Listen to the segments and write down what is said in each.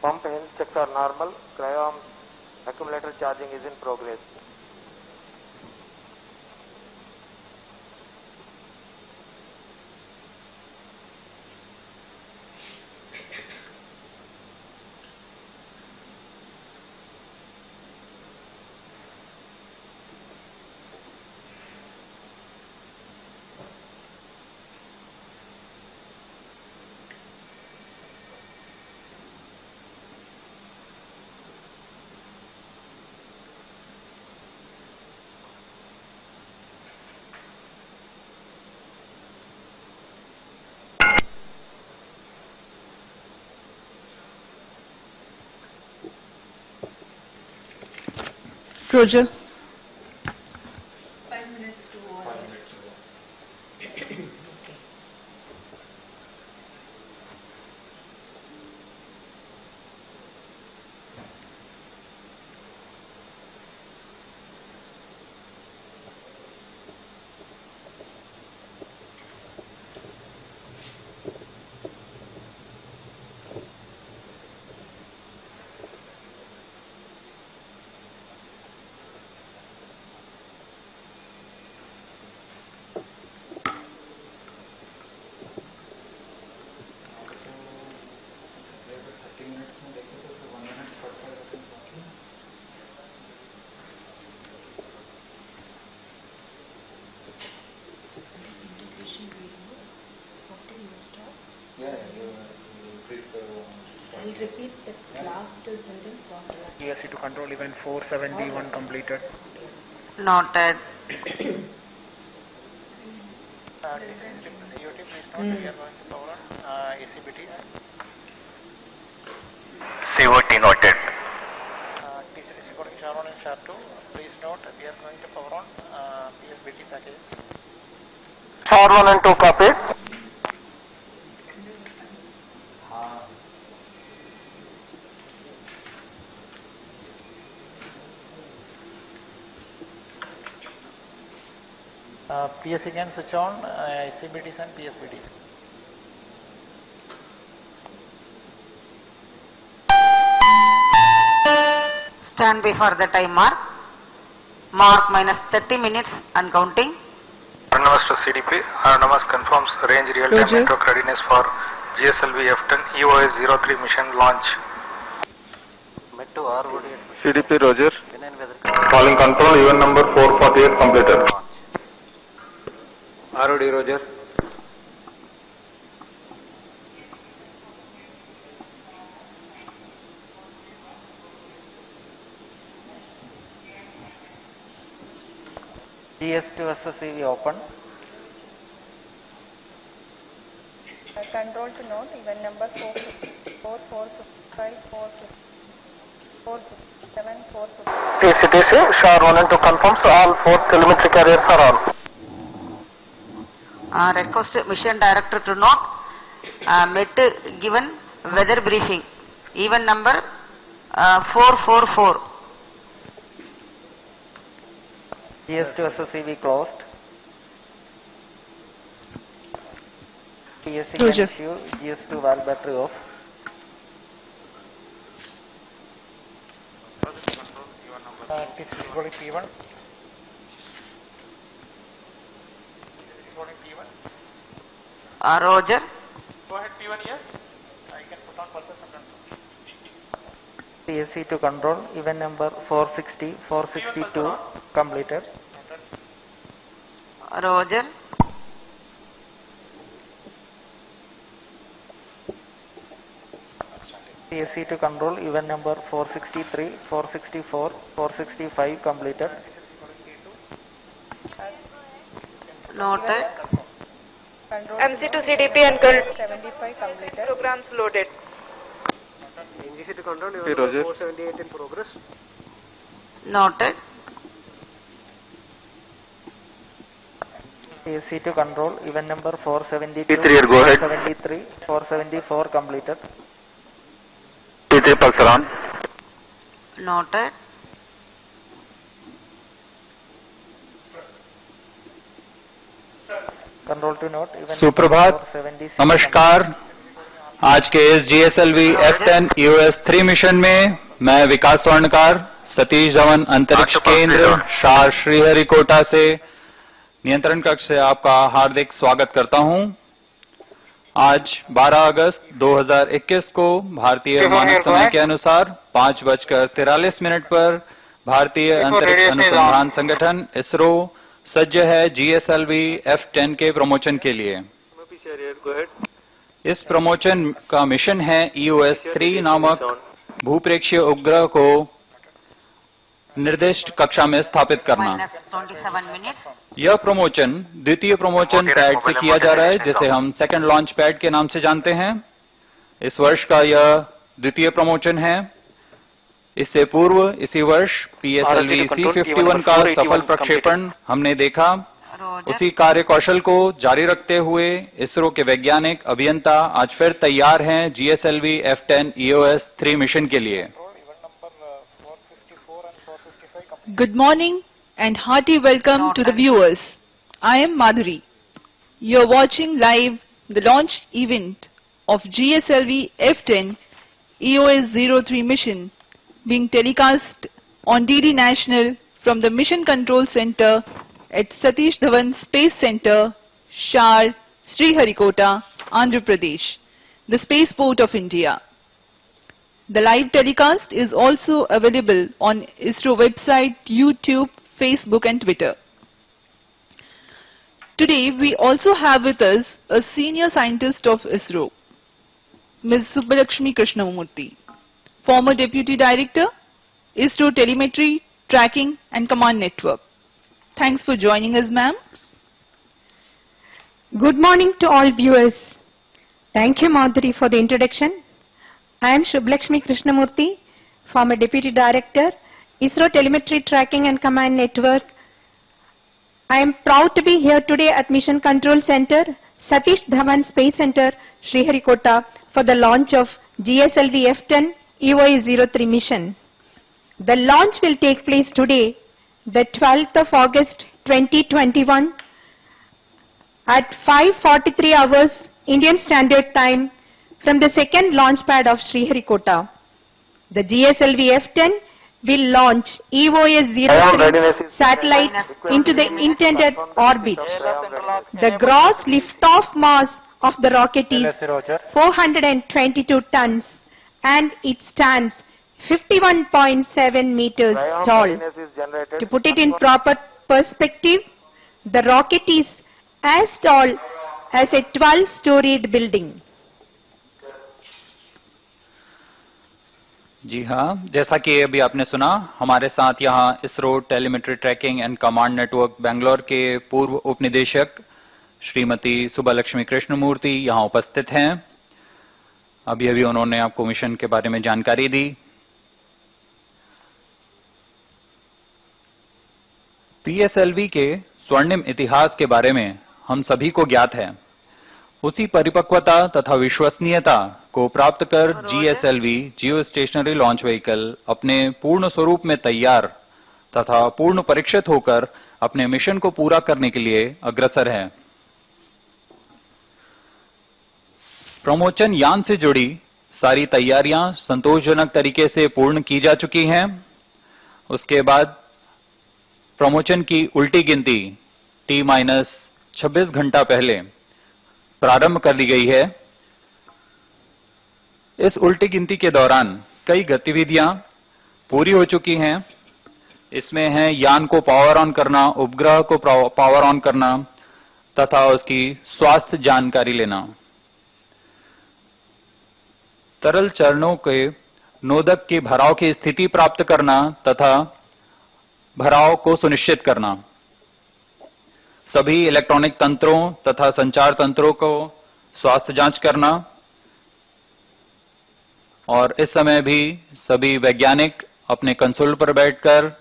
Pump health checks are normal. Cryo accumulator charging is in progress. Roger. 5 minutes to over. 5 minutes to go. I'll repeat the last sentence after that. PSC to control event 471 completed. Noted. COT, please note we are going to cover on ACBTs. COT noted. TCDC coding SHA-1 and SHA-2. Please note we are going to cover on PSBT packages. SHA-1 and 2 copied. PSC can switch on ACBTs and PSBTs. Stand by for the time mark. Mark minus 30 minutes and counting. Autonomous to CDP. Autonomous confirms range real-time Roger. network readiness for GSLV F10 EOS 03 mission launch. Met to ROD. CDP Roger. Calling control event number 448 completed. ROD Roger. GS2 SSCV open. Control to note event number 447 TCTC SHA-1 and 2 confirms all 4 telemetry carriers are on. Request mission director to note met given weather briefing event number 444. GS2 SSCV closed. PSC can Roger. issue GS2 valve battery off. TCDC coding P1. Coding P1. Roger. Go ahead, P1 here. I can put on pulses and control. PSC to control, event number 460, 462 completed. Roger. PSC to control, event number 463, 464, 465 completed. Noted. MC to CDP and 75 completed. Programs loaded. NGC to control Hey, Roger. 478 in progress. Noted. PSC to control, event number 472, P3, go ahead. 473, 474 completed. P3 pulsar on. Noted. Control to note, event Suprabhat. number 476 Namaskar. आज के इस GSLV F10 EOS 3 mission में मैं विकास स्वर्णकार सतीश धवन अंतरिक्ष केंद्र शार श्रीहरिकोटा से नियंत्रण कक्ष से आपका हार्दिक स्वागत करता हूं। आज 12 अगस्त 2021 को भारतीय मानक समय के अनुसार 5:43 पर भारतीय अंतरिक्ष अनुसंधान संगठन इसरो सज्ज है GSLV F10 के प्रमोशन के लिए। इस प्रमोशन का मिशन है EOS 3 नामक भूप्रेक्षीय उपग्रह को निर्दिष्ट कक्षा में स्थापित करना। यह प्रमोशन द्वितीय प्रमोशन पैड से किया जा रहा है, जिसे हम सेकंड लॉन्च पैड के नाम से जानते हैं। इस वर्ष का यह द्वितीय प्रमोशन है। इससे पूर्व इसी वर्ष PSLV C51 का सफल प्रक्षेपण हमने देखा। उसी कार्य कौशल को जारी रखते हुए इसरो के वैज्ञानिक अभियंता आज फिर तैयार हैं GSLV F10 EOS 3 मिशन के लिए। Good morning and hearty welcome to the viewers. I am Madhuri. You are watching live the launch event of GSLV F10 EOS 03 mission being telecast on DD National from the Mission Control Center at Satish Dhawan Space Center, Shar, Sriharikota, Andhra Pradesh, the spaceport of India. The live telecast is also available on ISRO website, YouTube, Facebook and Twitter. Today we also have with us a senior scientist of ISRO, Ms. Subbalakshmi Krishnamurthy, former Deputy Director, ISRO Telemetry, Tracking and Command Network. Thanks for joining us, ma'am. Good morning to all viewers. Thank you, Madhuri, for the introduction. I am Subbalakshmi Krishnamurthy, former Deputy Director, ISRO Telemetry Tracking and Command Network. I am proud to be here today at Mission Control Center, Satish Dhawan Space Center, Sriharikota, for the launch of GSLV F10 EOS 03 mission. The launch will take place today, the 12th of August 2021 at 5:43 hours Indian Standard Time from the second launch pad of Sriharikota. The GSLV F10 will launch EOS 03 satellite into the intended orbit. The gross liftoff mass of the rocket is 422 tons and it stands 51.7 meters tall. To put it in proper perspective, the rocket is as tall as a 12-storied building. जी हाँ, जैसा कि अभी आपने सुना, हमारे साथ यहाँ ISRO telemetry tracking and command network Bangalore के पूर्व उपनिदेशक श्रीमती सुब्बालक्ष्मी कृष्णमूर्ति यहाँ उपस्थित हैं। अभी अभी उन्होंने आपको मिशन के बारे में जानकारी दी। PSLV के स्वर्णिम इतिहास के बारे में हम सभी को ज्ञात है। उसी परिपक्वता तथा विश्वसनीयता को प्राप्त कर GSLV जियो स्टेशनरी लॉन्च व्हीकल अपने पूर्ण स्वरूप में तैयार तथा पूर्ण परीक्षित होकर अपने मिशन को पूरा करने के लिए अग्रसर है। प्रमोशन यान से जुड़ी सारी तैयारियां संतोषजनक तरीके से पूर्ण की जा चुकी हैं। उसके बाद प्रमोशन की उल्टी गिनती T-26 घंटा पहले प्रारंभ कर दी गई है। इस उल्टी गिनती के दौरान कई गतिविधियां पूरी हो चुकी हैं। इसमें है यान को पावर ऑन करना, उपग्रह को पावर ऑन करना तथा उसकी स्वास्थ्य जानकारी लेना, तरल चरणों के नोदक के भराव की स्थिति प्राप्त करना तथा भराव को सुनिश्चित करना, सभी इलेक्ट्रॉनिक तंत्रों तथा संचार तंत्रों को स्वास्थ्य जांच करना और इस समय भी सभी वैज्ञानिक अपने कंसोल पर बैठकर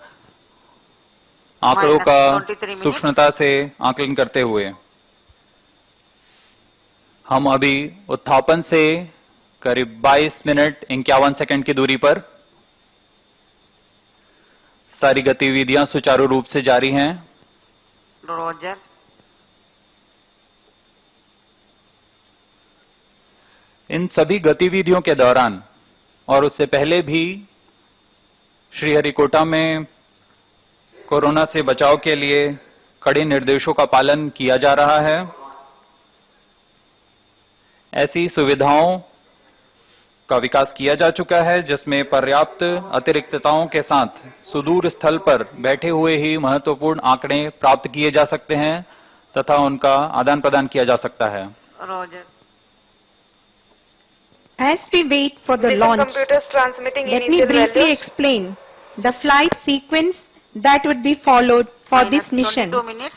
आंकड़ों का सूक्ष्मता से आकलन करते हुए हम अभी उत्थापन से करीब 22 मिनट 51 सेकंड की दूरी पर सारी गतिविधियां सुचारू रूप से जारी हैं। रोजर इन सभी गतिविधियों के दौरान और उससे पहले भी श्रीहरिकोटा में कोरोना से बचाव के लिए कड़े निर्देशों का पालन किया जा रहा है। ऐसी सुविधाओं का विकास किया जा चुका है जिसमें पर्याप्त अतिरिक्तताओं के साथ सुदूर स्थल पर बैठे हुए ही महत्वपूर्ण आंकड़े प्राप्त किए जा सकते हैं तथा उनका आदान प्रदान किया जा सकता है। Roger. As we wait for the Mission launch, computers transmitting let me initial briefly values. explain the flight sequence that would be followed for Minus this mission. 22 minutes.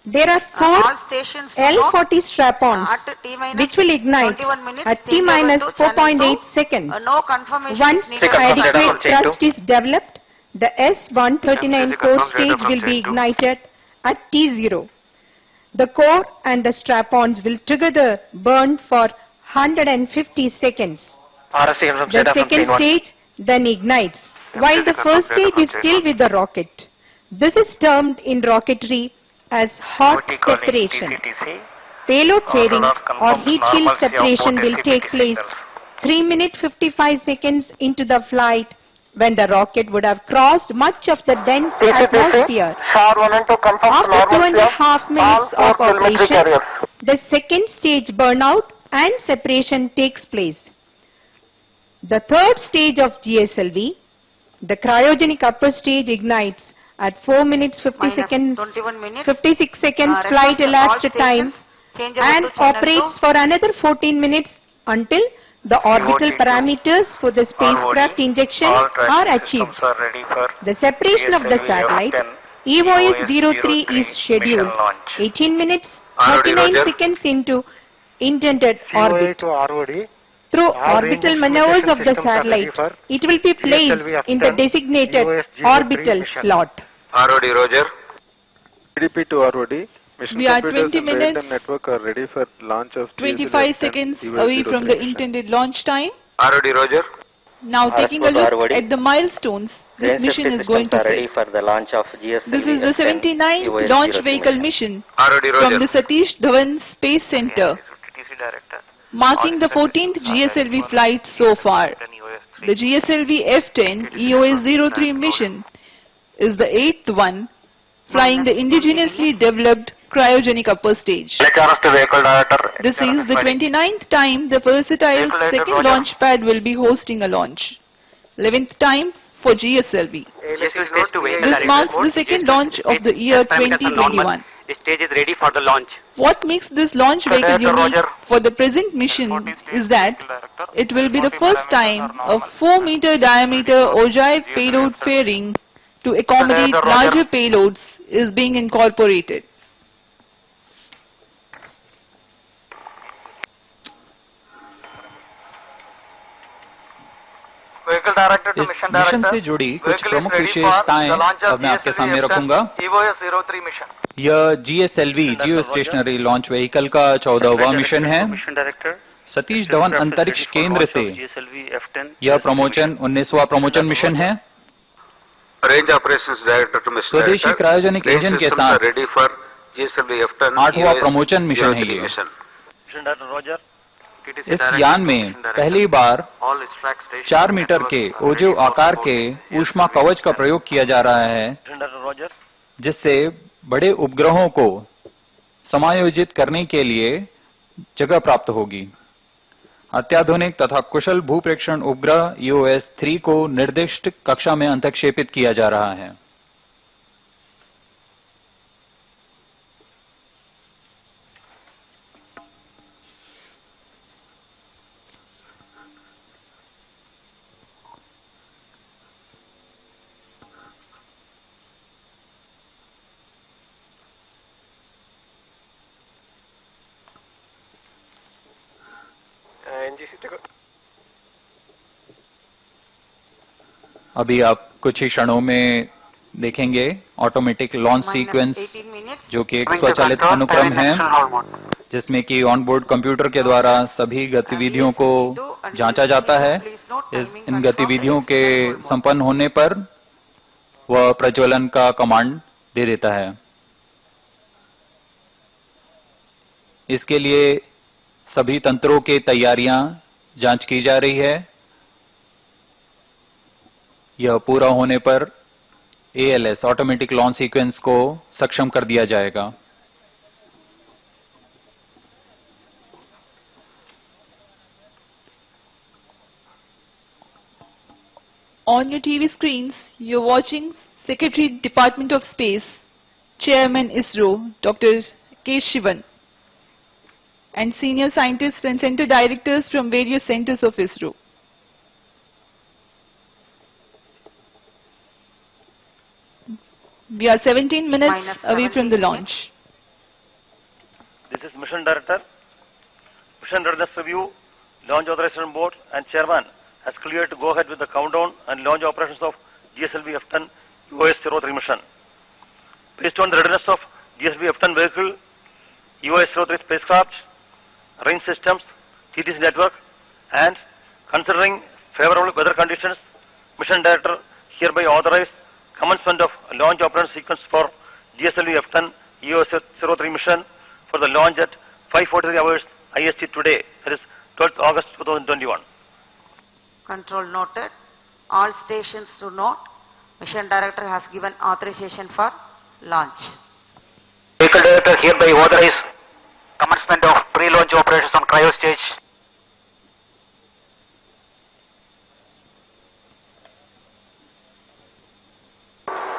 There are four All stations to know L40 strap-ons at T minus which will ignite 21 minutes at T changeover minus to channel 4.8 2. seconds. No confirmation Once is needed. adequate thrust is developed, the S-139 core stage will be ignited at T0. The core and the strap-ons will together burn for 150 seconds. The second stage then ignites, while the first stage is still with the rocket. This is termed in rocketry as hot separation. Payload fairing or heat shield separation will take place 3 minutes 55 seconds into the flight when the rocket would have crossed much of the dense atmosphere. After 2.5 minutes of operation, the second stage burnout and separation takes place. The third stage of GSLV, the cryogenic upper stage, ignites at 4 minutes 50 Minus seconds, 21 minutes. 56 seconds Records flight all elapsed stations, time changeover and to channel operates 2. for another 14 minutes until the orbital parameters for the spacecraft injection are achieved. The separation of the satellite EOS-03 is scheduled 18 minutes 39 seconds into intended orbit. Through orbital maneuvers of the satellite, it will be placed in the designated orbital slot. ROD, Roger. PDP to ROD. Mission We are computers 20 and real-time minutes, network are ready for launch of 25 seconds away from the intended launch time. ROD, Roger. Now taking a look at the milestones this mission is going to ready set. for the launch of GSLV This is the 79th launch vehicle mission ROD, from Roger. the Satish Dhawan Space Center, marking the 14th GSLV flight so far. The GSLV F-10 EOS-03 mission is the 8th one, flying the indigenously developed cryogenic upper stage. This is the 29th time the versatile second launch pad will be hosting a launch. 11th time for GSLV. This marks the second launch of the year 2021. The stage is ready for the launch. What makes this launch vehicle unique for the present mission is that it will be the first time a 4-meter diameter ogive payload fairing to accommodate larger payloads is being incorporated. Vehicle director to इस mission mission director. से जुड़ी कुछ Vehicle is प्रमुख ready for विशेषताएं the launch of अब मैं आपके सामने GSLV रखूंगा। EOS-03 mission. यह GSLV जियो स्टेशनरी लॉन्च व्हीकल का 14वां मिशन है। सतीश धवन अंतरिक्ष केंद्र से यह प्रमोशन 19वां प्रमोशन मिशन है। Range operations director to mission स्वदेशी director. क्रायोजेनिक Range इंजन के systems are साथ ready for GSLV F-10 8वां EOS promotion mission है 03 ये। mission. इस यान में पहली बार 4 मीटर के ओजिव आकार के ऊष्मा कवच का प्रयोग किया जा रहा है, जिससे बड़े उपग्रहों को समायोजित करने के लिए जगह प्राप्त होगी। अत्याधुनिक तथा कुशल भूप्रेक्षण उपग्रह EOS-3 को निर्दिष्ट कक्षा में अंतक्षेपित किया जा रहा है। अभी आप कुछ ही क्षणों में देखेंगे ऑटोमेटिक लॉन्च सीक्वेंस, 18 minutes. जो कि एक स्वचालित अनुक्रम है जिसमें कि ऑनबोर्ड कंप्यूटर के द्वारा सभी गतिविधियों को जांचा जाता है। इन गतिविधियों के संपन्न होने पर वह प्रज्वलन का कमांड दे देता है। इसके लिए सभी तंत्रों की तैयारियां जांच की जा रही है। यह पूरा होने पर ALS ऑटोमेटिक लॉन्च सीक्वेंस को सक्षम कर दिया जाएगा। On your TV screens, you're watching Secretary, Department of Space, Chairman ISRO, Dr. K. Shivan, and senior scientists and center directors from various centers of ISRO. We are 17 minutes away from the launch. This is Mission Director. Mission Readiness Review, Launch Authorization Board and Chairman has cleared to go ahead with the countdown and launch operations of GSLV F-10 EOS-03 mission. Based on the readiness of GSLV F-10 vehicle, EOS-03 spacecraft, range systems, TTC network, and considering favorable weather conditions, Mission Director hereby authorized commencement of launch operation sequence for GSLV F-10 EOS-03 mission for the launch at 5:43 hours IST today, that is 12th August 2021. Control noted. All stations to note. Mission Director has given authorization for launch. Vehicle Director hereby authorize commencement of pre-launch operations on cryo stage.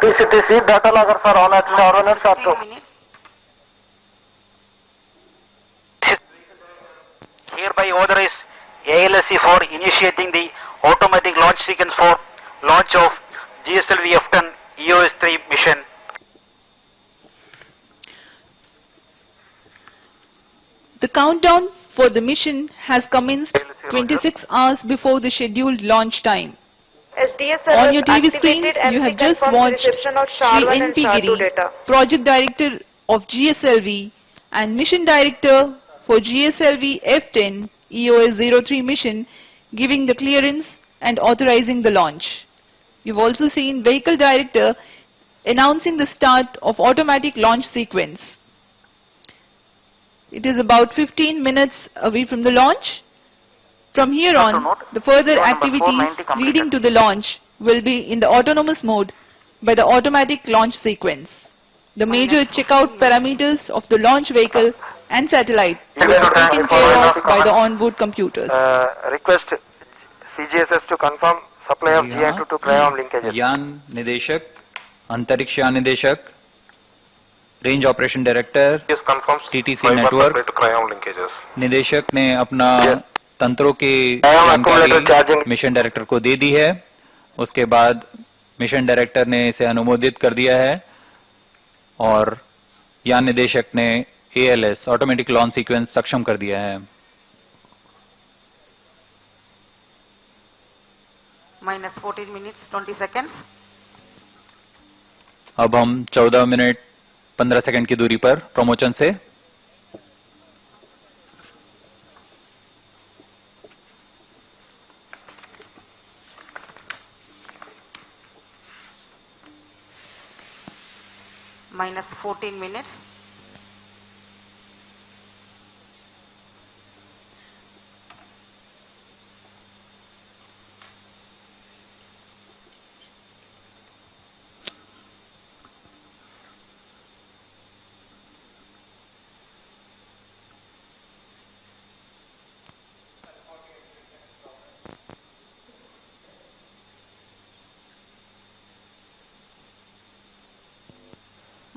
TCTC data logger for all action ordinance are to. Hereby authorize ALSC for initiating the automatic launch sequence for launch of GSLV F-10 EOS-3 mission. The countdown for the mission has commenced 26 hours before the scheduled launch time. As DSL On your TV activated screen, and you have we just confirm the watched reception of Sri SHAR-1 and N.P. SHAR-2 Giri, data. Project Director of GSLV and Mission Director for GSLV F-10 EOS-03 mission, giving the clearance and authorizing the launch. You've also seen Vehicle Director announcing the start of automatic launch sequence. It is about 15 minutes away from the launch. From here on, the further activities leading to the launch will be in the autonomous mode by the automatic launch sequence. The major checkout parameters of the launch vehicle and satellite will be taken care of by the onboard computers. Request CGSS to confirm supply of GI to Cryom linkages. यान निदेशक, अंतरिक्ष यान निदेशक, range operation director, TTC network निदेशक ने अपना तंत्रों की जानकारी मिशन डायरेक्टर को दे दी है। उसके बाद मिशन डायरेक्टर ने इसे अनुमोदित कर दिया है और यान निदेशक ने ALS ऑटोमेटिक लॉन्च सीक्वेंस सक्षम कर दिया है। Minus 14 minutes 20 seconds. अब हम 14 मिनट 15 सेकंड की दूरी पर प्रमोशन से Minus 14 minutes.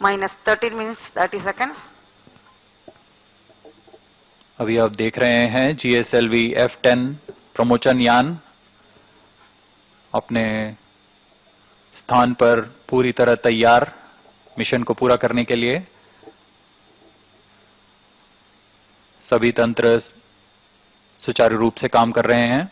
Minus 13 minutes 30 seconds. अभी आप देख रहे हैं GSLV F-10 प्रमोशन यान अपने स्थान पर पूरी तरह तैयार मिशन को पूरा करने के लिए। सभी तंत्र सुचारू रूप से काम कर रहे हैं।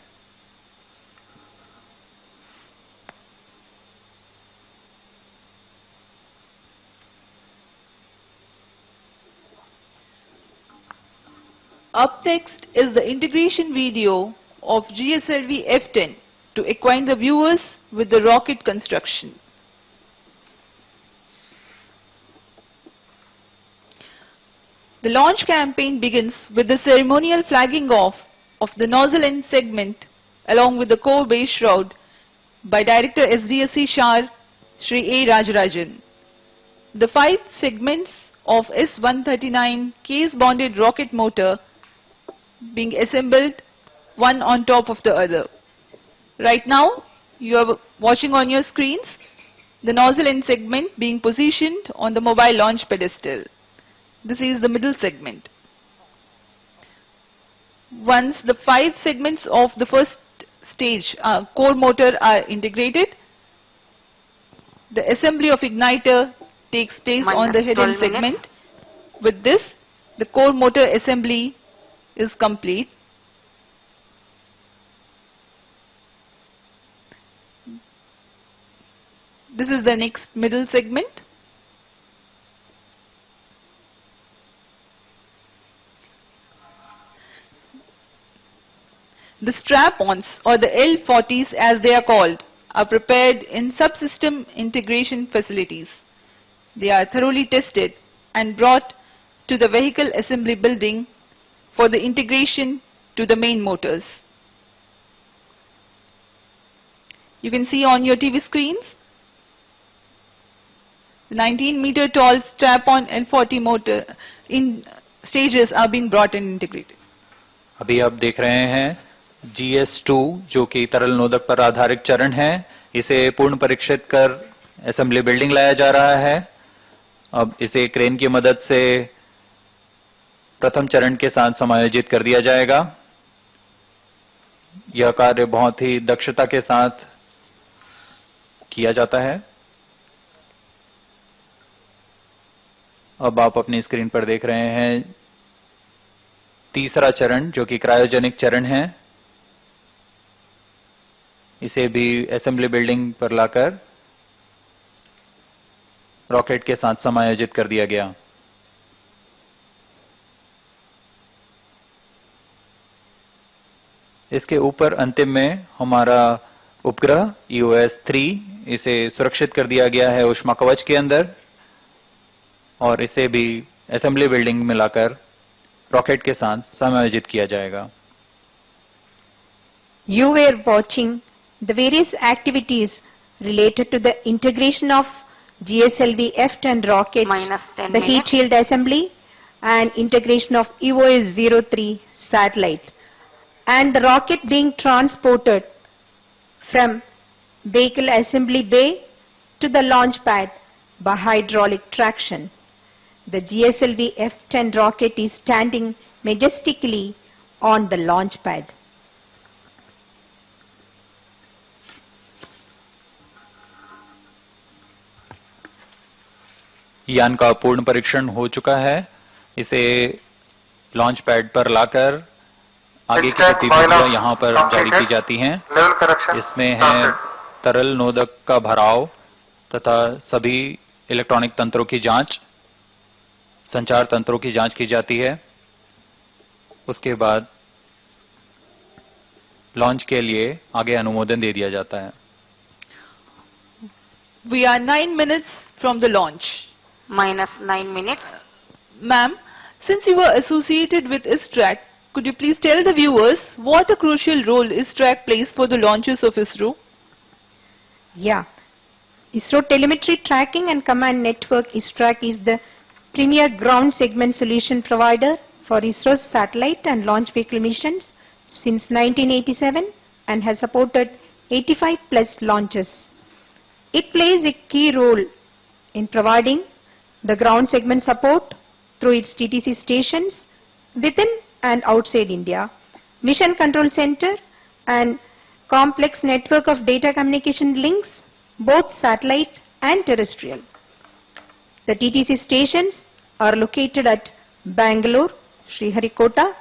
Up next is the integration video of GSLV F-10 to acquaint the viewers with the rocket construction. The launch campaign begins with the ceremonial flagging off of the nozzle end segment along with the core base shroud by Director SDSC SHAR Shri A. Rajarajan. The 5 segments of S-139 case-bonded rocket motor being assembled one on top of the other. Right now, you are watching on your screens the nozzle end segment being positioned on the mobile launch pedestal. This is the middle segment. Once the 5 segments of the first stage core motor are integrated, the assembly of igniter takes place on the head end segment. With this, the core motor assembly is complete. This is the next middle segment. The strap-ons, or the L40s as they are called, are prepared in subsystem integration facilities. They are thoroughly tested and brought to the vehicle assembly building for the integration to the main motors. You can see on your TV screens, the 19-meter tall strap-on L40 motor in stages are being brought and integrated. अभी आप देख रहे हैं GS2 जो कि तरल नोदक पर आधारित चरण है, इसे पूर्ण परीक्षित कर असेंबली बिल्डिंग लाया जा रहा है। अब इसे क्रेन की मदद से प्रथम चरण के साथ समायोजित कर दिया जाएगा। यह कार्य बहुत ही दक्षता के साथ किया जाता है। अब आप अपनी स्क्रीन पर देख रहे हैं तीसरा चरण जो कि क्रायोजेनिक चरण है। इसे भी असेंबली बिल्डिंग पर लाकर रॉकेट के साथ समायोजित कर दिया गया। इसके ऊपर अंतिम में हमारा उपग्रह EOS-3 इसे सुरक्षित कर दिया गया है ऊष्मा कवच के अंदर, और इसे भी असेंबली बिल्डिंग में लाकर रॉकेट के साथ समायोजित किया जाएगा। You were watching the various activities related to the integration of GSLV F-10 rockets, the heat shield assembly and integration of EOS-03 satellite, and the rocket being transported from vehicle assembly bay to the launch pad by hydraulic traction. The GSLV F-10 rocket is standing majestically on the launch pad. यान का पूर्ण परीक्षण हो चुका है। इसे launch pad पर लाकर आगे की गतिविधियां यहां पर जारी की जाती हैं। इसमें है तरल नोदक का भराव तथा सभी इलेक्ट्रॉनिक तंत्रों की जांच, संचार तंत्रों की जांच की जाती है। उसके बाद लॉन्च के लिए आगे अनुमोदन दे दिया जाता है। We are 9 minutes from the launch. Minus 9 minutes. Ma'am, since you were associated with ISTRAC, could you please tell the viewers what a crucial role ISTRAC plays for the launches of ISRO? Yeah. ISRO Telemetry Tracking and Command Network ISTRAC is the premier ground segment solution provider for ISRO's satellite and launch vehicle missions since 1987 and has supported 85 plus launches. It plays a key role in providing the ground segment support through its TTC stations within and outside India, mission control center and complex network of data communication links, both satellite and terrestrial. The TTC stations are located at Bangalore, Sriharikota,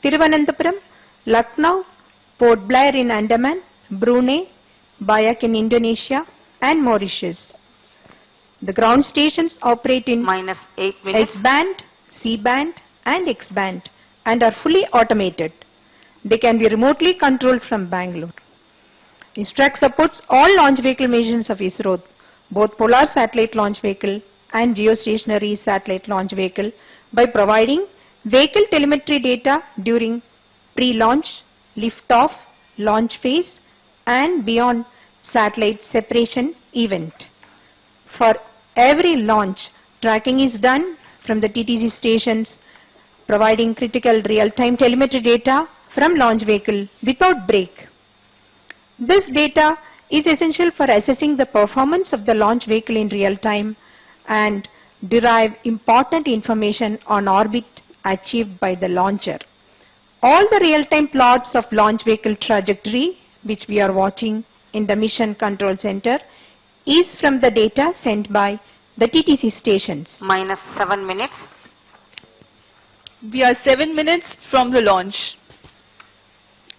Thiruvananthapuram, Lucknow, Port Blair in Andaman, Brunei, Biak in Indonesia and Mauritius. The ground stations operate in minus 8 minutes. S-band, C-band and X-band and are fully automated. They can be remotely controlled from Bangalore. ISTRAC supports all launch vehicle missions of ISRO, both Polar Satellite Launch Vehicle and geostationary satellite launch vehicle by providing vehicle telemetry data during pre-launch, lift-off, launch phase and beyond satellite separation event. For every launch, tracking is done from the TTC stations, providing critical real-time telemetry data from launch vehicle without break. This data is essential for assessing the performance of the launch vehicle in real time and derive important information on orbit achieved by the launcher. All the real-time plots of launch vehicle trajectory, which we are watching in the Mission Control Center, is from the data sent by the TTC stations. Minus 7 minutes. We are 7 minutes from the launch.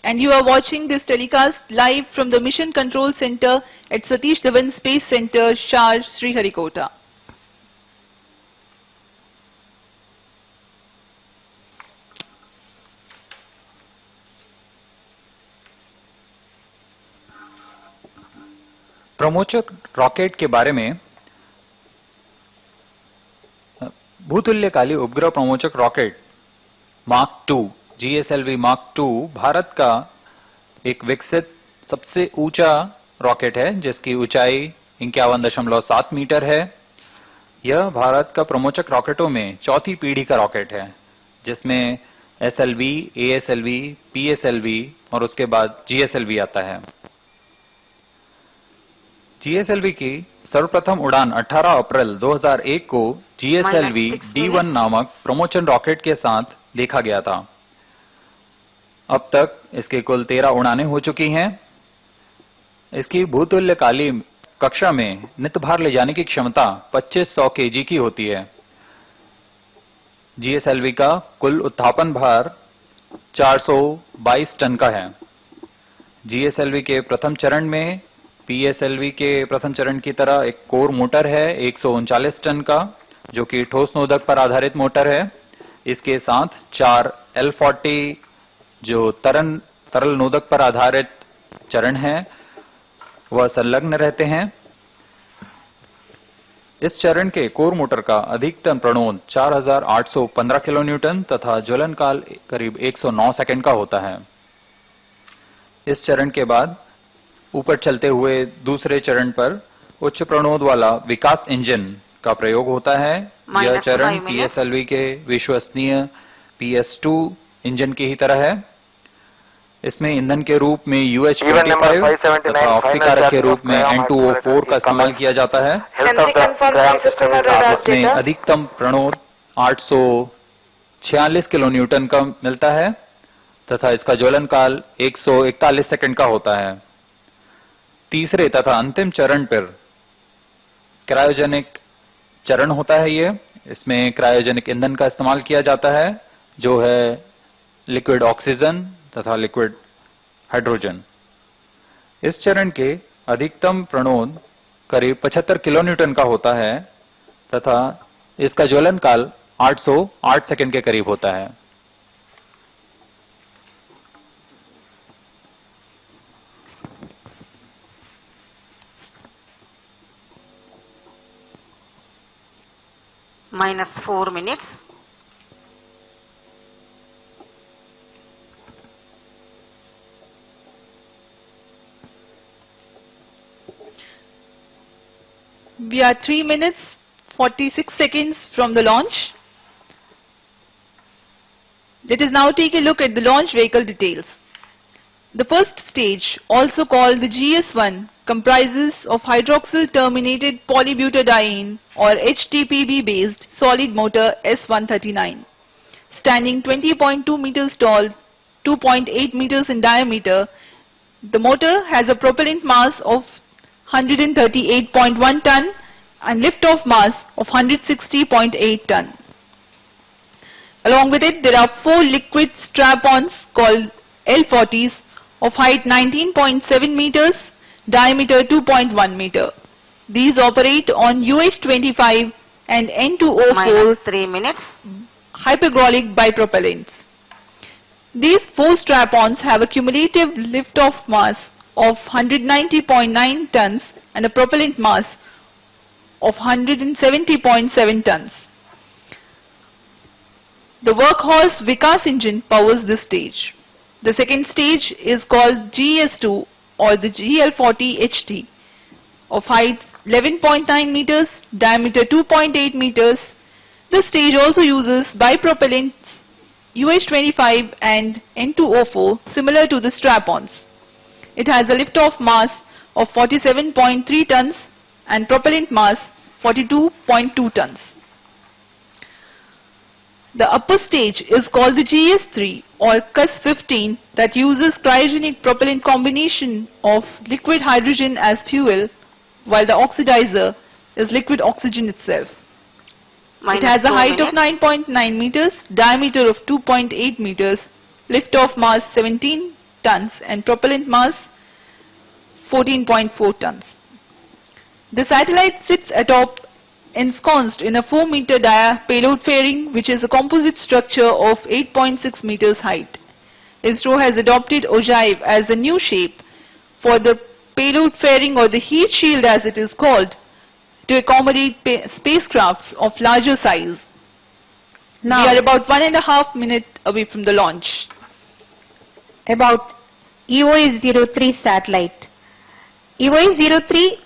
And you are watching this telecast live from the Mission Control Center at Satish Dhawan Space Center, Shar, Sriharikota. प्रमोचक rocket के बारे में भूतुल्यकाली उपग्रह प्रमोचक rocket mark 2 GSLV mark 2 Bharat का एक विकसित सबसे ऊंचा रॉकेट है जिसकी ऊंचाई 51.7 मीटर है। यह भारत का प्रमोचक रॉकेटों में चौथी पीढ़ी का रॉकेट है जिसमें SLV, ASLV, PSLV और उसके बाद GSLV आता है। GSLV की सर्वप्रथम उड़ान 18 अप्रैल 2001 को GSLV D1 नामक प्रमोचन रॉकेट के साथ देखा गया था। अब तक इसके कुल 13 उड़ानें हो चुकी हैं। इसकी भूतुल्यकाली कक्षा में नित भार ले जाने की क्षमता 2500 kg की होती है। GSLV का कुल उत्थापन भार 422 टन का है। GSLV के प्रथम चरण में PSLV के प्रथम चरण की तरह एक कोर मोटर है 139 टन का जो कि ठोस नोदक पर आधारित मोटर है। इसके साथ 4 L40 जो तरल नोदक पर आधारित चरण है वह संलग्न रहते हैं। इस चरण के कोर मोटर का अधिकतम प्रणोद 4815 किलो न्यूटन तथा ज्वलन काल करीब 109 सेकंड का होता है। इस चरण के बाद ऊपर चलते हुए दूसरे चरण पर उच्च प्रणोद वाला विकास इंजन का प्रयोग होता है। यह चरण PSLV के विश्वसनीय PS2 इंजन की ही तरह है। इसमें ईंधन के रूप में UH-25 तथा ऑक्सीकारक के रूप में N2O4 का इस्तेमाल किया जाता है। इसमें अधिकतम प्रणोद 846 किलो न्यूटन का मिलता है तथा इसका ज्वलन काल 141 सेकंड का होता है। तीसरे तथा अंतिम चरण पर क्रायोजेनिक चरण होता है। ये इसमें क्रायोजेनिक ईंधन का इस्तेमाल किया जाता है जो है लिक्विड ऑक्सीजन तथा लिक्विड हाइड्रोजन। इस चरण के अधिकतम प्रणोद करीब 75 किलो न्यूटन का होता है तथा इसका ज्वलन काल 808 सेकंड के करीब होता है। Minus 4 minutes. We are 3 minutes 46 seconds from the launch. Let us now take a look at the launch vehicle details. The first stage, also called the GS1, comprises of hydroxyl terminated polybutadiene or HTPB based solid motor S139. Standing 20.2 meters tall, 2.8 meters in diameter, the motor has a propellant mass of 138.1 ton and lift-off mass of 160.8 ton. Along with it, there are 4 liquid strap-ons called L40s of height 19.7 meters, diameter 2.1 meter. These operate on UH-25 and N2O4 Minus 3 minutes. hypergolic bipropellants. These 4 strap-ons have a cumulative lift-off mass of 190.9 tons and a propellant mass of 170.7 tons. The workhorse Vikas engine powers this stage. The second stage is called GS2 or the GL40 HT of height 11.9 meters, diameter 2.8 meters. This stage also uses bipropellants UH-25 and N2O4 similar to the strap-ons. It has a lift-off mass of 47.3 tons and propellant mass 42.2 tons. The upper stage is called the GS3 or CUS-15 that uses cryogenic propellant combination of liquid hydrogen as fuel, while the oxidizer is liquid oxygen itself. It has a height of 9.9 meters, diameter of 2.8 meters, lift-off mass 17 tons and propellant mass 14.4 tons. The satellite sits atop ensconced in a 4-meter dia payload fairing, which is a composite structure of 8.6 meters height. ISRO has adopted ogive as a new shape for the payload fairing or the heat shield as it is called to accommodate spacecrafts of larger size. Now, we are about 1.5 minutes away from the launch. About EOS-03 satellite. EOS-03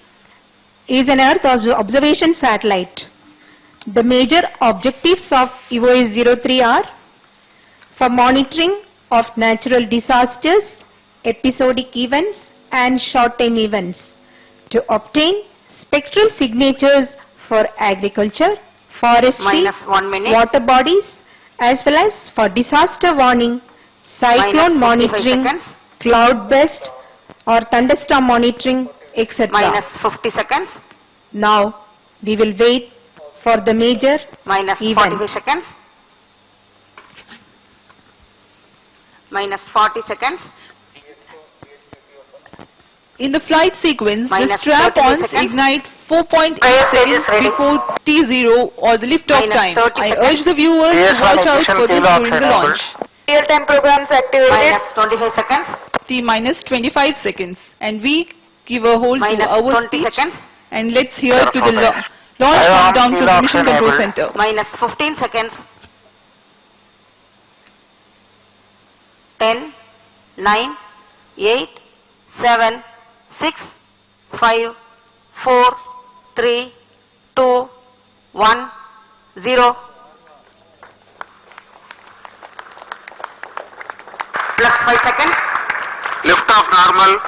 is an Earth observation satellite. The major objectives of EOS-03 are for monitoring of natural disasters, episodic events and short-time events, to obtain spectral signatures for agriculture, forestry, water bodies, as well as for disaster warning, cyclone monitoring, cloud-burst or thunderstorm monitoring, etc. Minus 50 seconds. Now we will wait for the major minus event. 45 seconds. Minus 40 seconds. In the flight sequence, the Minus strap-ons 30 seconds. ignite 4.8 seconds before T0 or the liftoff Minus time. 30 I seconds. urge the viewers to watch out for this during the launch. Real-time programs activated. Minus 25 seconds. T minus 25 seconds. And we give a hold Minus to our 20 speech. seconds. And let's hear to the launch countdown from the Mission Control Center. Minus 15 seconds. 10, 9, 8, 7, 6, 5, 4, 3, 2, 1, 0. Plus 5 seconds. Lift off normal.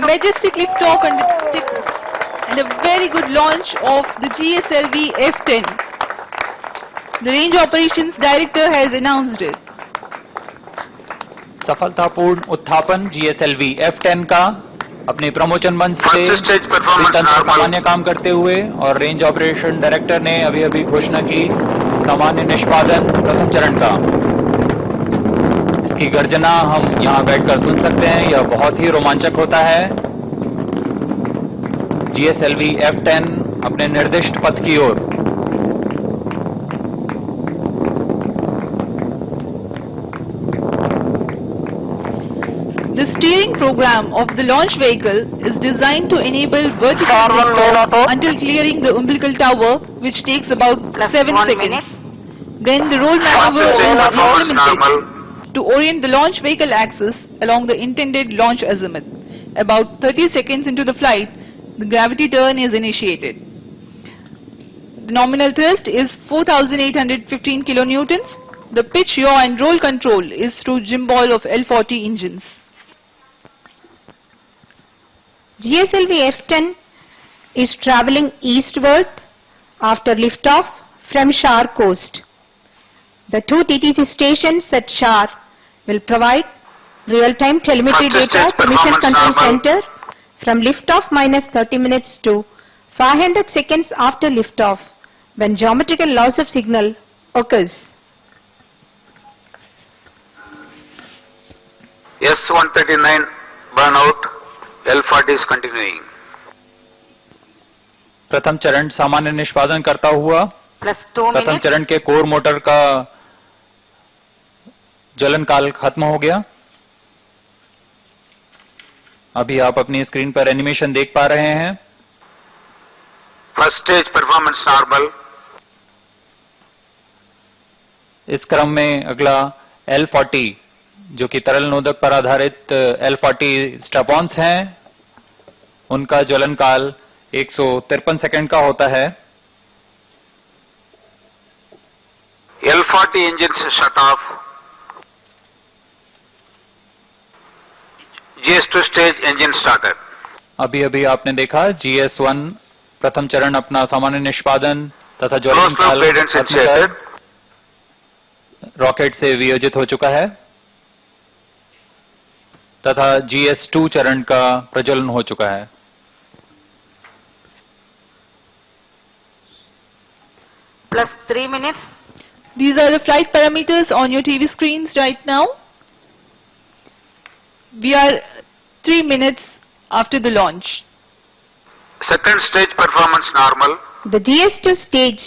Majestic liftoff and a very good launch of the GSLV F10. The Range Operations Director has announced it. सफलतापूर्ण उत्थापन GSLV F10 का अपने promotion मंच से First stage performance तंत्र normal. सामान्य काम करते हुए और रेंज ऑपरेशन डायरेक्टर ने अभी घोषणा की सामान्य निष्पादन प्रथम चरण का। इसकी गर्जना हम यहाँ बैठकर सुन सकते हैं। यह बहुत ही रोमांचक होता है। GSLV F10 अपने निर्दिष्ट पथ की ओर। The steering program of the launch vehicle is designed to enable vertical liftoff until clearing the umbilical tower, which takes about 7 seconds. Then the roll maneuver is implemented to orient the launch vehicle axis along the intended launch azimuth. About 30 seconds into the flight, the gravity turn is initiated. The nominal thrust is 4,815 kilonewtons. The pitch, yaw and roll control is through gimbal of L40 engines. GSLV F10 is traveling eastward after liftoff from Shar coast. The 2 TTC stations at Shar will provide real-time telemetry First data stage to Mission performance Control normal. Center from liftoff minus 30 minutes to 500 seconds after liftoff when geometrical loss of signal occurs. S139 burnout. L40 is continuing. प्रथम चरण सामान्य निष्पादन करता हुआ Plus 2 प्रथम minutes. चरण के core motor का ज्वलन काल खत्म हो गया। अभी आप अपनी स्क्रीन पर एनिमेशन देख पा रहे हैं। First stage performance normal. इस क्रम में अगला L40 जो कि तरल नोदक पर आधारित L40 स्ट्रैप-ऑन्स हैं, उनका ज्वलन काल 153 सेकंड का होता है। L40 engines shut off. GS2 stage engine started. अभी अभी आपने देखा GS1 प्रथम चरण अपना सामान्य निष्पादन तथा ज्वलन काल खत्म कर रॉकेट से वियोजित हो चुका है तथा GS2 चरण का प्रज्वलन हो चुका है। Plus 3 minutes. These are the flight parameters on your TV screens right now. We are 3 minutes after the launch. Second stage performance normal. The GS2 stage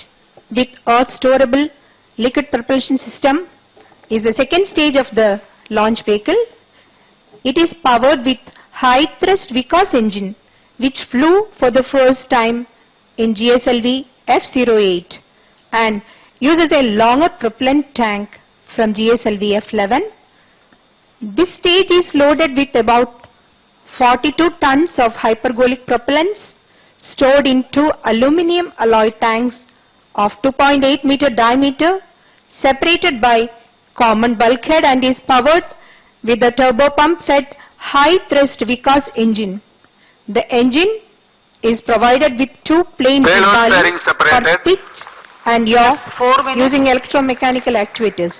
with Earth Storable Liquid Propulsion System is the second stage of the launch vehicle. It is powered with high thrust Vikas engine which flew for the first time in GSLV F08 and uses a longer propellant tank from GSLV F11. This stage is loaded with about 42 tons of hypergolic propellants stored in 2 aluminum alloy tanks of 2.8 meter diameter separated by common bulkhead and is powered with a turbopump fed high thrust Vikas engine. The engine is provided with 2 planes for pitch and yaw using electromechanical actuators.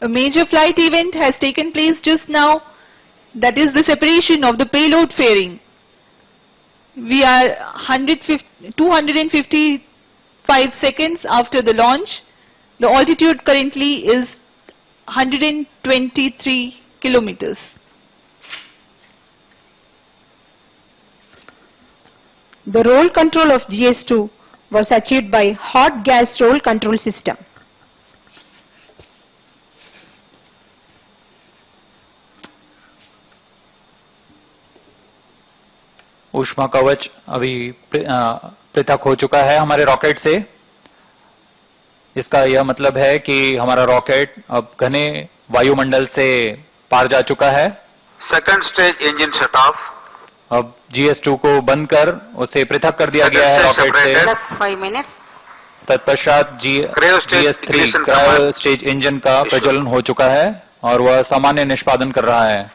A major flight event has taken place just now, that is the separation of the payload fairing. We are 255 seconds after the launch. The altitude currently is 123 kilometers. The roll control of GS2 was achieved by hot gas roll control system. ऊष्मा कवच अभी पृथक हो चुका है हमारे rocket से। इसका यह मतलब है कि हमारा रॉकेट अब घने वायुमंडल से पार जा चुका है। Second stage engine shut off. अब GS2 को बंद कर उसे पृथक कर दिया गया है रॉकेट से। 5 minutes. तत्पश्चात GS3 क्रायो स्टेज इंजन का प्रज्वलन हो चुका है और वह सामान्य निष्पादन कर रहा है।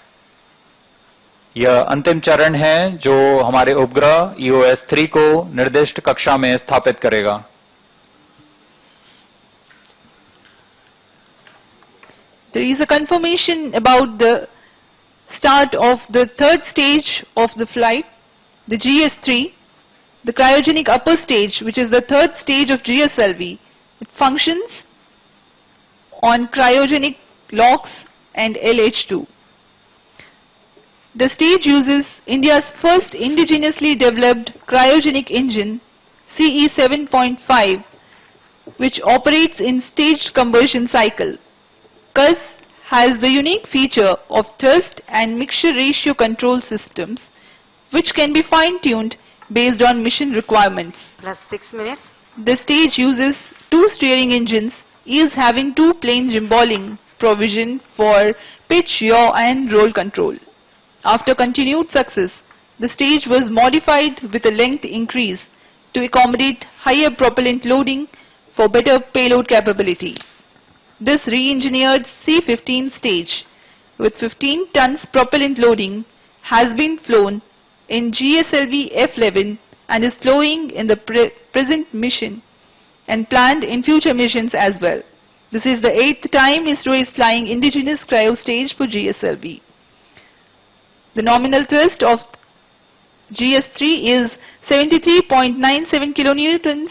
यह अंतिम चरण है जो हमारे उपग्रह EOS-3 को निर्दिष्ट कक्षा में स्थापित करेगा। There is a confirmation about the start of the third stage of the flight, the GS3, the cryogenic upper stage, which is the third stage of GSLV. It functions on cryogenic LOX and LH2. The stage uses India's first indigenously developed cryogenic engine, CE 7.5, which operates in staged combustion cycle. CUS has the unique feature of thrust and mixture ratio control systems, which can be fine-tuned based on mission requirements. Plus 6 minutes. The stage uses 2 steering engines, each having 2 plane gimballing provision for pitch, yaw and roll control. After continued success, the stage was modified with a length increase to accommodate higher propellant loading for better payload capability. This re-engineered C-15 stage with 15 tons propellant loading has been flown in GSLV F11 and is flowing in the present mission and planned in future missions as well. This is the 8th time ISRO is flying indigenous cryo stage for GSLV. The nominal thrust of GS3 is 73.97 kilonewtons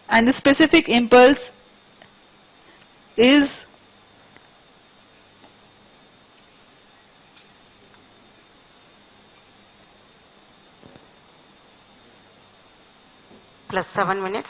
and the specific impulse is plus 7 minutes.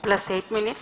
plus 8 minutes.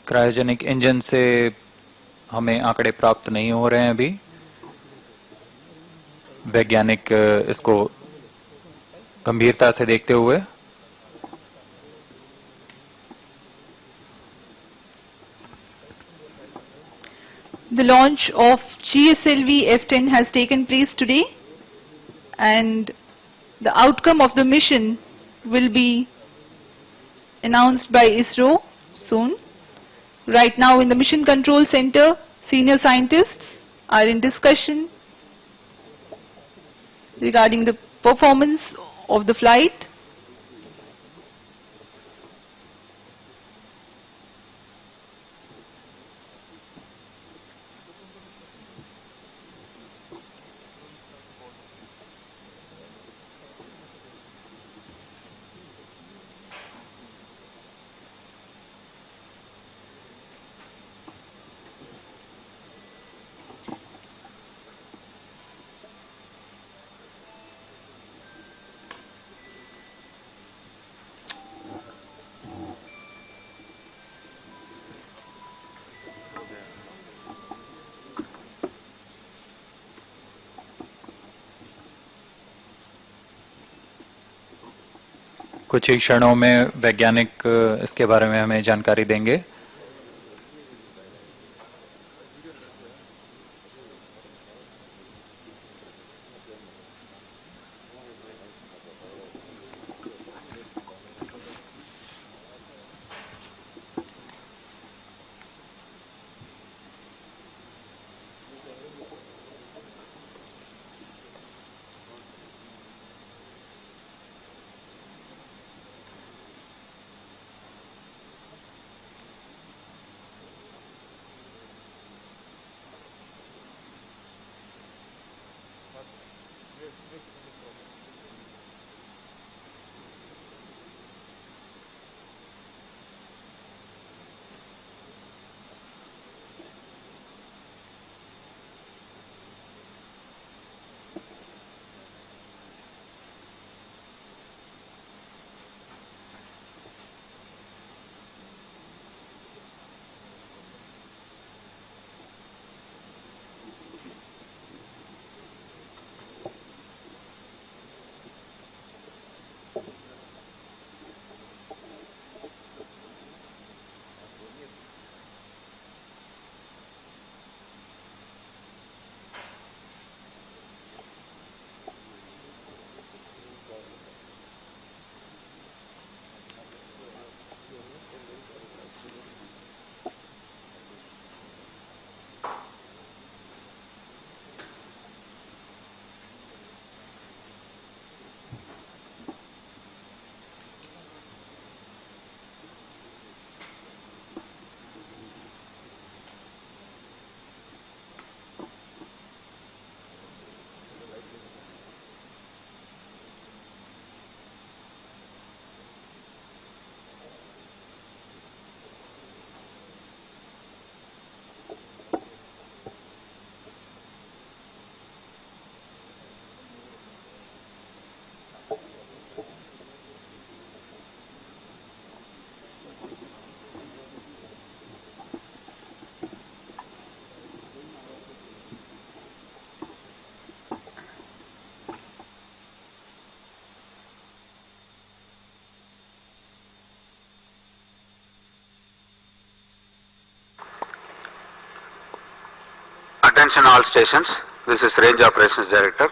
Cryogenic engine से हमें आंकड़े प्राप्त नहीं हो रहे हैं अभी। वैज्ञानिक इसको गंभीरता से देखते हुए The launch of GSLV F10 has taken place today, and the outcome of the mission will be announced by ISRO soon. Right now in the Mission Control Center, senior scientists are in discussion regarding the performance of the flight. कुछ ही क्षणों में वैज्ञानिक इसके बारे में हमें जानकारी देंगे। Attention all stations. This is Range Operations Director.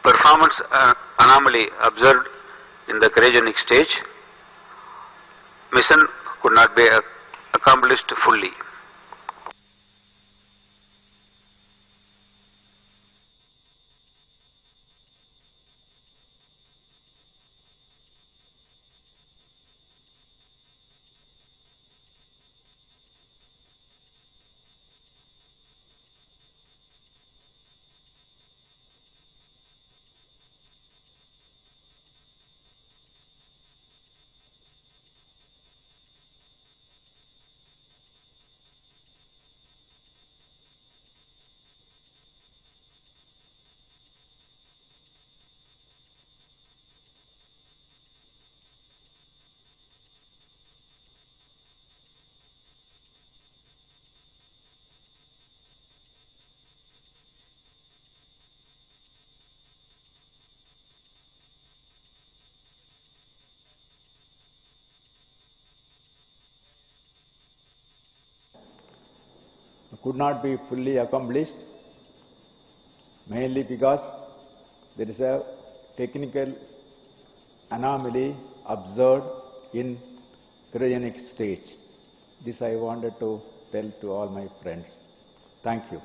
Performance anomaly observed in the cryogenic stage. Mission could not be accomplished fully. Could not be fully accomplished, mainly because there is a technical anomaly observed in cryogenic stage. This I wanted to tell to all my friends. Thank you.